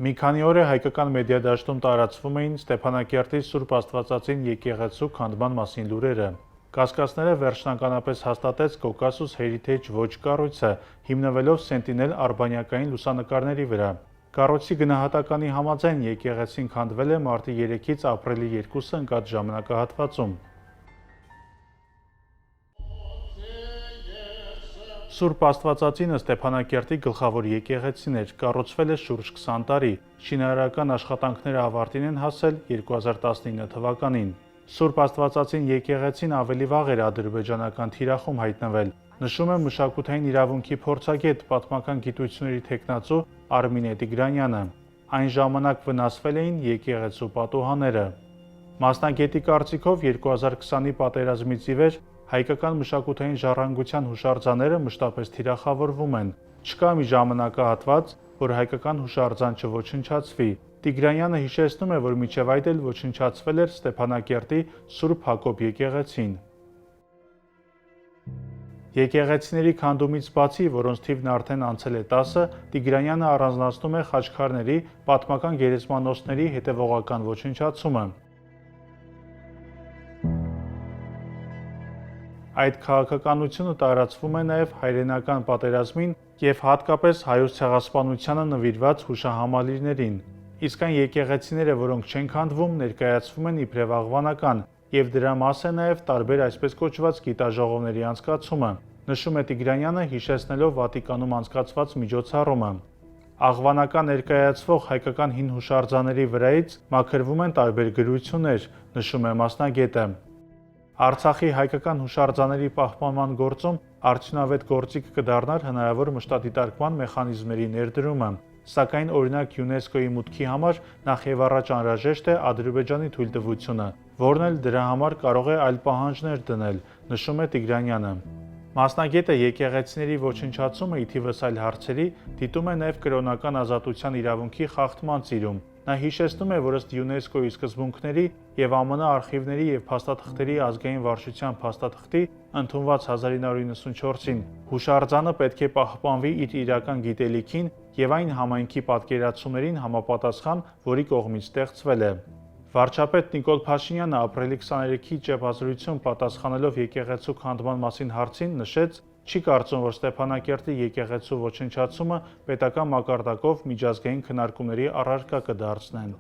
Մի քանի օր է հայկական մեդիադաշտում տարածվում էին Ստեփանակերտի Սուրբ Աստվածածին եկեղեցու քանդման մասին լուրերը։ Կասկածները վերջնականապես հաստատեց Caucasus Heritage Watch կառույցը, հիմնվելով Sentinel արբանյակային լուսանկարների վրա։ Կառույցի գնահատականի համաձայն եկեղեցին քանդվել է մարտի 3-ից ապրիլի 2-ը ընկած ժամանակահատվածում։ Սուրբ Աստվածածինը Ստեփանակերտի գլխավոր եկեղեցին էր, կառուցվել է շուրջ 20 տարի, շինարարական աշխատանքները ավարտին են հասել 2019 թվականին։ Սուրբ Աստվածածին եկեղեցին ավելի վաղ էր ադրբեջանական թիրախում հայտնվել, նշում է մշակութային իրավունքի փորձագետ, պատմական գիտությունների թեկնածու Արմինե Տիգրանյանը։ Այն ժամանակ վնասվել էին եկեղեցու պատուհանները։ Մասնագետի կարծիքով 2020-ի պատերազմից ի վեր հայկական մշակութային ժառանգության հուշարձանները մշտապես թիրախավորվում են։ Չկա մի ժամանակահատված, որ հայկական հուշարձան չոչնչացվի։ Տիգրանյանը հիշեցնում է, որ մինչև այդ էլ ոչնչացվել էր Ստեփանակերտի Սուրբ Հակոբ եկեղեցին։ Եկեղեցիների քանդումից բացի, որոնց թիվն արդեն անցել է 10-ը, Տիգրանյանը առանձնացնում է խաչքարների, պատմական գերեզմանոցների հետևողական ոչնչացումը։ Այդ քաղաքականությունը տարածվում է նաև հայրենական պատերազմին և հատկապես հայոց ցեղասպանությանը նվիրված հուշահամալիրներին։ Իսկ այն եկեղեցիները, որոնք չեն քանդվում, ներկայացվում են իբրև աղվանական, և դրա մաս է նաև տարբեր այսպես կոչված գիտաժողովների անցկացումը, նշում է Տիգրանյանը, հիշեցնելով Վատիկանում անցկացված միջոցառումը։ Աղվանական ներկայացվող հայկական հին հուշարձանների վրայից մաքրվում են տարբեր գրություններ, նշում է մասնագետը։ Արցախի հայկական հուշարձանների պահպանման գործում արդյունավետ գործիք կդառնար հնարավոր մշտադիտարկման մեխանիզմների ներդրումը, սակայն օրինակ ՅՈՒՆԵՍԿՕ-ի մուտքի համար նախ եւ առաջ անհրաժեշտ է Ադրբեջանի թույլտվությունը, որն էլ դրա համար կարող է այլ պահանջներ դնել, նշում է Տիգրանյանը։ Մասնագետը եկեղեցիների ոչնչացումը ի թիվս այլ հարցերի դիտում է նաև կրոնական ազատության իրավունքի խախտման ծիրում։ Նա հիշեցնում է, որ ըստ ՅՈՒՆԵՍԿՕ-ի սկզբունքների եւ ԱՄՆ արխիվների եւ փաստաթղթերի ազգային վարչության փաստաթղթի ընդունված 1994-ին հուշարձանը պետք է պահպանվի իր իրական գիտելիքին եւ այն համայնքի պատկերացումներին համապատասխան, որի կողմից ստեղծվել է։ Վարչապետ Նիկոլ Փաշինյանը ապրիլի 23-ի ճեպազրույցում պատասխանելով եկեղեցու քանդման մասին հարցին նշեց, չի կարծում, որ Ստեփանակերտի եկեղեցու ոչնչացումը պետական մակարդակով միջազգային քննարկումների առարկա կդարձնեն։